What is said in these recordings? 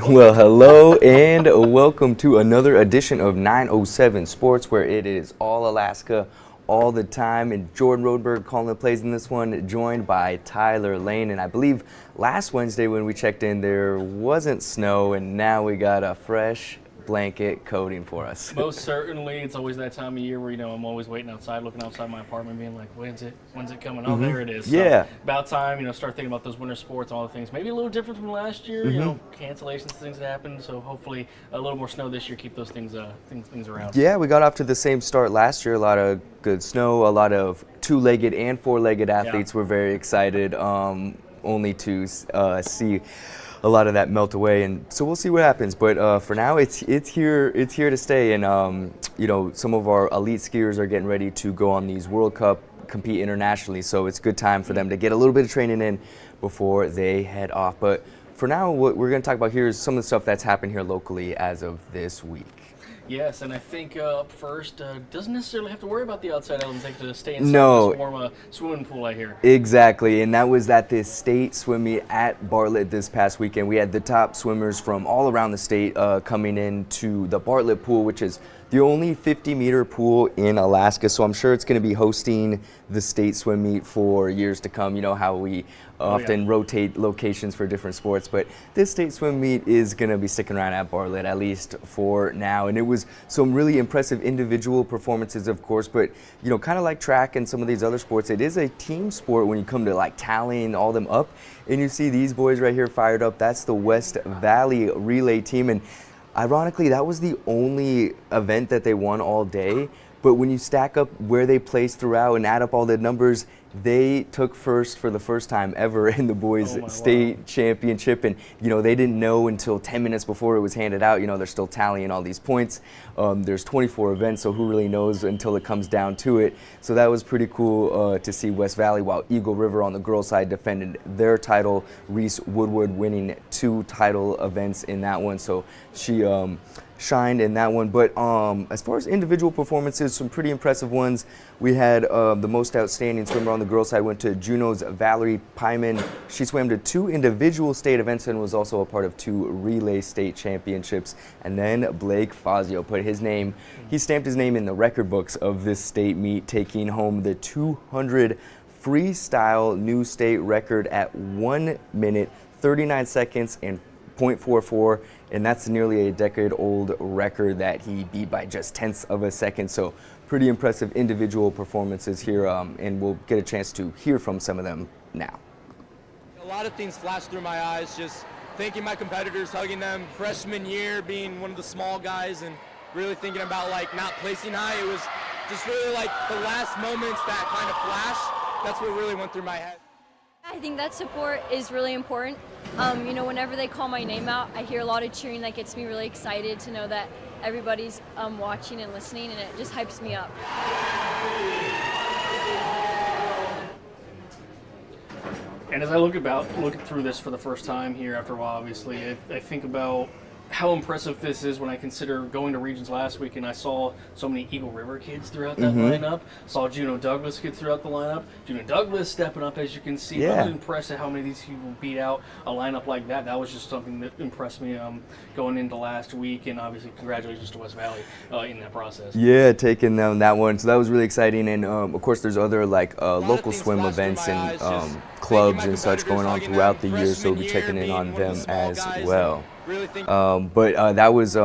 Well, hello and welcome to another edition of 907 Sports, where it is all Alaska all the time. And Jordan Rodenberg calling the plays in this one, joined by Tyler Lane. And I believe last Wednesday when we checked in, there wasn't snow, and now we got a fresh blanket coating for us. Most certainly. It's always that time of year where, I'm always waiting outside, looking outside my apartment, being like, when's it coming? Oh, there it is. So Yeah. about time, start thinking about those winter sports and all the things. Maybe a little different from last year, cancellations, things that happened. So hopefully a little more snow this year, keep those things around. Yeah, we got off to the same start last year. A lot of good snow, a lot of two-legged and four-legged athletes were very excited, only to see a lot of that melt away, and so we'll see what happens. But for now, it's here to stay. And some of our elite skiers are getting ready to go on these World Cup, compete internationally. So it's a good time for them to get a little bit of training in before they head off. But for now, what we're going to talk about here is some of the stuff that's happened here locally as of this week. Yes, and I think up first, doesn't necessarily have to worry about the outside elements. They have to stay inside this warm swimming pool, I hear. Exactly, and that was at this state swim meet at Bartlett this past weekend. We had the top swimmers from all around the state coming into the Bartlett pool, which is the only 50-meter pool in Alaska. So I'm sure it's going to be hosting the state swim meet for years to come. You know how we often rotate locations for different sports, but this state swim meet is going to be sticking around at Bartlett, at least for now. And it was some really impressive individual performances, of course, but kind of like track and some of these other sports, it is a team sport when you come to like tallying all them up. And you see these boys right here fired up. That's the West Valley relay team, and ironically, that was the only event that they won all day. But when you stack up where they placed throughout and add up all the numbers, they took first for the first time ever in the boys' state championship. And, they didn't know until 10 minutes before it was handed out. They're still tallying all these points. There's 24 events, so who really knows until it comes down to it. So that was pretty cool to see West Valley, while Eagle River on the girls' side defended their title. Reese Woodward winning 2 title events in that one. So she shined in that one. But as far as individual performances, some pretty impressive ones. We had the most outstanding swimmer on the girls' side went to Juneau's Valerie Pyman. She swam to 2 individual state events and was also a part of 2 relay state championships. And then Blake Fazio he stamped his name in the record books of this state meet, taking home the 200 freestyle new state record at 1 minute, 39 seconds, and .44, and that's nearly a decade-old record that he beat by just tenths of a second. So pretty impressive individual performances here, and we'll get a chance to hear from some of them now. A lot of things flashed through my eyes, just thanking my competitors, hugging them, freshman year being one of the small guys, and really thinking about not placing high. It was just really the last moments that kind of flashed. That's what really went through my head. I think that support is really important. Whenever they call my name out, I hear a lot of cheering that gets me really excited to know that everybody's watching and listening, and it just hypes me up. And as I look through this for the first time here after a while, obviously, I think about how impressive this is when I consider going to regions last week and I saw so many Eagle River kids throughout that lineup. Saw Juneau Douglas kids throughout the lineup. Juneau Douglas stepping up, as you can see. Yeah. I was impressed at how many of these people beat out a lineup like that. That was just something that impressed me going into last week. And obviously, congratulations to West Valley in that process. Yeah, taking them that one. So that was really exciting. And of course, there's other local swim events and clubs and such going on throughout the year. So we'll be checking in on them as well. But that was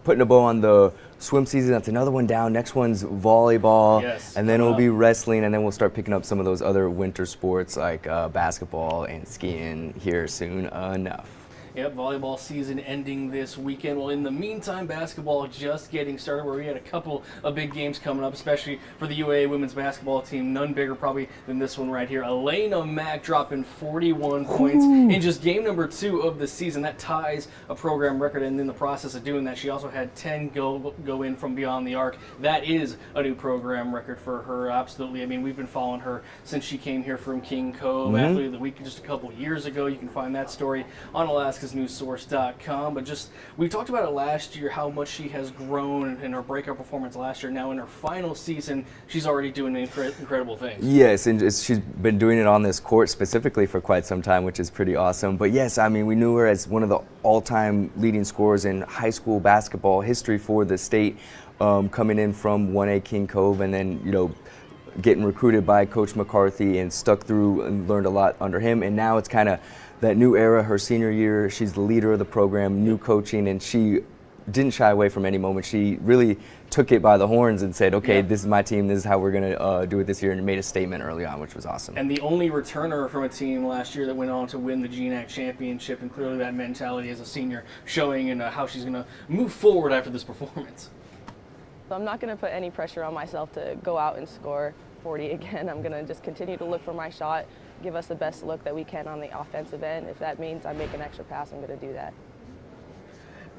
putting a bow on the swim season. That's another one down. Next one's volleyball, and then it'll be wrestling, and then we'll start picking up some of those other winter sports like basketball and skiing here soon enough. Yep, volleyball season ending this weekend. Well, in the meantime, basketball just getting started, where we had a couple of big games coming up, especially for the UAA women's basketball team. None bigger probably than this one right here. Elaina Mack dropping 41 points in just game number 2 of the season. That ties a program record, and in the process of doing that, she also had 10 go in from beyond the arc. That is a new program record for her, absolutely. I mean, we've been following her since she came here from Cove, athlete of the week just a couple years ago. You can find that story on Alaska's TexasNewsSource.com. But just, we talked about it last year, how much she has grown in her breakout performance last year. Now in her final season, she's already doing incredible things. Yes, and she's been doing it on this court specifically for quite some time, which is pretty awesome. But yes, I mean, we knew her as one of the all-time leading scorers in high school basketball history for the state, coming in from 1A King Cove, and then, you know, getting recruited by Coach McCarthy and stuck through and learned a lot under him. And now it's kind of that new era, her senior year. She's the leader of the program, new coaching, and she didn't shy away from any moment. She really took it by the horns and said, okay, this is my team, this is how we're going to do it this year, and made a statement early on, which was awesome. And the only returner from a team last year that went on to win the GNAC championship, and clearly that mentality as a senior showing in how she's going to move forward after this performance. I'm not going to put any pressure on myself to go out and score 40 again. I'm going to just continue to look for my shot, give us the best look that we can on the offensive end. If that means I make an extra pass, I'm going to do that.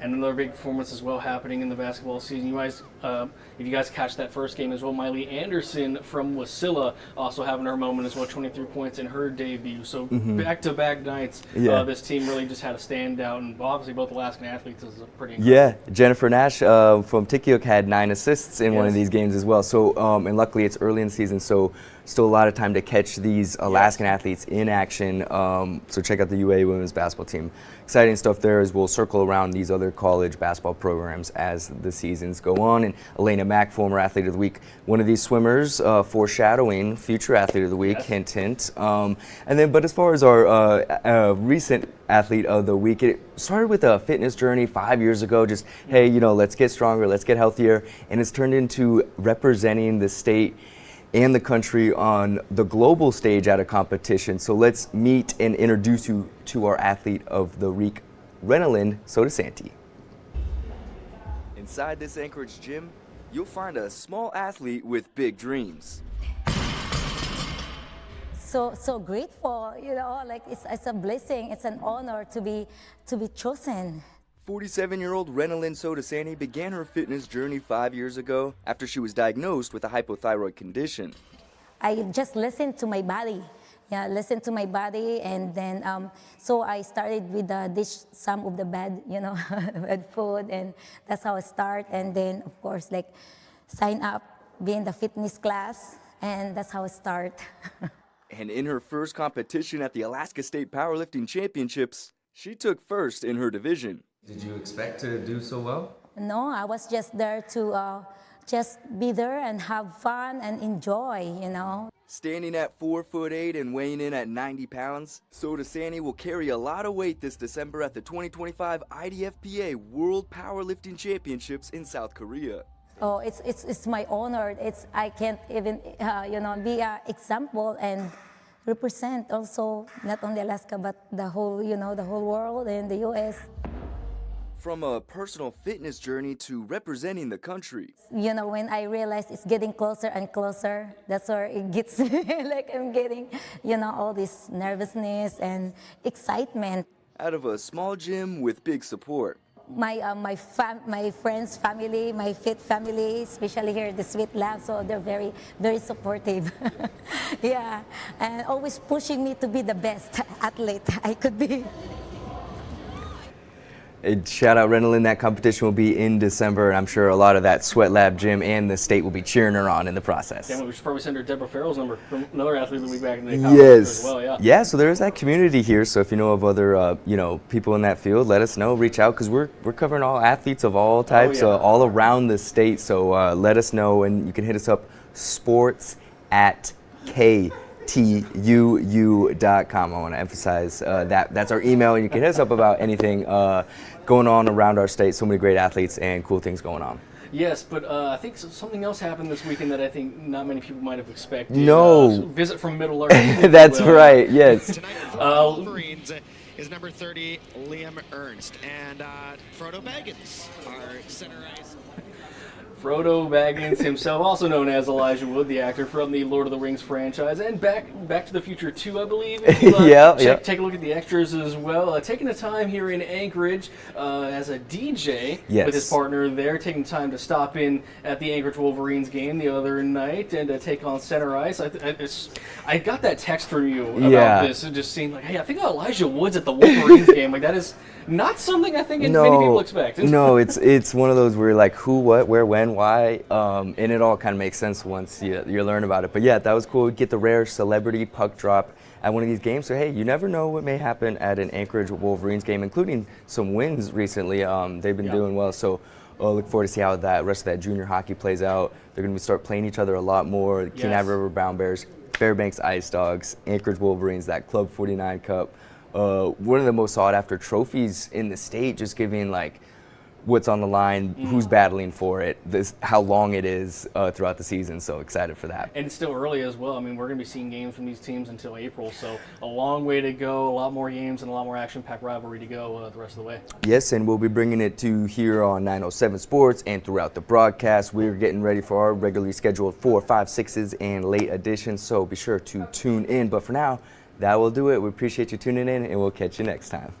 And another big performance as well happening in the basketball season. You guys, if you guys catch that first game as well, Miley Anderson from Wasilla also having her moment as well, 23 points in her debut. So back-to-back nights, this team really just had a standout, and obviously both Alaskan athletes is pretty incredible. Yeah, Jennifer Nash from Tikiook had 9 assists in one of these games as well. So, and luckily it's early in the season, so still a lot of time to catch these Alaskan athletes in action. So check out the UA women's basketball team. Exciting stuff there, as we'll circle around these other college basketball programs as the seasons go on. And Elaina Mack, former athlete of the week, one of these swimmers, foreshadowing future athlete of the week, hint, hint. And then, but as far as our recent athlete of the week, it started with a fitness journey 5 years ago, just, hey, you know, let's get stronger, let's get healthier, and it's turned into representing the state and the country on the global stage at a competition. So let's meet and introduce you to our athlete of the week, Renalyn Sodasanti. Inside this Anchorage gym, you'll find a small athlete with big dreams. So grateful, you know, like it's a blessing, it's an honor to be chosen. 47-year-old Renalyn Sodasanti began her fitness journey 5 years ago after she was diagnosed with a hypothyroid condition. I just listened to my body. Yeah, listen to my body, and then so I started with the dish some of the bad, you know, bad food, and that's how I start. And then of course, like, sign up, be in the fitness class, and that's how I start. And in her first competition at the Alaska State Powerlifting Championships, she took first in her division. Did you expect to do so well? No, I was just there to just be there and have fun and enjoy, you know. Standing at 4'8" and weighing in at 90 pounds, Sodasanti will carry a lot of weight this December at the 2025 IDFPA World Powerlifting Championships in South Korea. Oh, it's my honor. I can't even you know, be an example and represent also not only Alaska but the whole, you know, the whole world and the U.S. From a personal fitness journey to representing the country. You know, when I realize it's getting closer and closer, that's where it gets like I'm getting, you know, all this nervousness and excitement. Out of a small gym with big support. My friends, family, my fit family, especially here at the Sweet Lab, so they're very, very supportive. Yeah, and always pushing me to be the best athlete I could be. Shout out Renalyn, that competition will be in December, and I'm sure a lot of that Sweat Lab gym and the state will be cheering her on in the process. Yeah, we should probably send her Deborah Farrell's number from another athlete that we back in the yes. as well, yeah. Yeah, so there is that community here, so if you know of other you know, people in that field, let us know, reach out, because we're covering all athletes of all types, all around the state, so let us know, and you can hit us up, sports@KTUU.com. I want to emphasize that's our email, and you can hit us up about anything going on around our state. So many great athletes and cool things going on. Yes, but I think something else happened this weekend that I think not many people might have expected. No. Visit from Middle Earth. That's right, yes. Tonight for the Wolverines is number 30, Liam Ernst, and Frodo Baggins, our center ice. Frodo Baggins himself, also known as Elijah Wood, the actor from the Lord of the Rings franchise, and Back to the Future 2, I believe. Take a look at the extras as well. Taking the time here in Anchorage as a DJ with his partner there, taking time to stop in at the Anchorage Wolverines game the other night and take on center ice. I got that text from you about this, and just seeing like, hey, I think Elijah Wood's at the Wolverines game. Like, that is Not something I think many people expect. No, it's one of those where you're like, who, what, where, when, why, and it all kind of makes sense once you learn about it. But yeah, that was cool. We get the rare celebrity puck drop at one of these games. So hey, you never know what may happen at an Anchorage Wolverines game, including some wins recently. They've been doing well. So look forward to see how that rest of that junior hockey plays out. They're going to start playing each other a lot more. The Kenai River Brown Bears, Fairbanks Ice Dogs, Anchorage Wolverines, that Club 49 Cup. One of the most sought after trophies in the state, just giving like what's on the line, who's battling for it, how long it is throughout the season. So excited for that. And it's still early as well. I mean, we're going to be seeing games from these teams until April, so a long way to go, a lot more games and a lot more action-packed rivalry to go the rest of the way. Yes, and we'll be bringing it to here on 907 Sports and throughout the broadcast. We're getting ready for our regularly scheduled 4, 5, 6s and late editions, so be sure to tune in. But for now, that will do it. We appreciate you tuning in, and we'll catch you next time.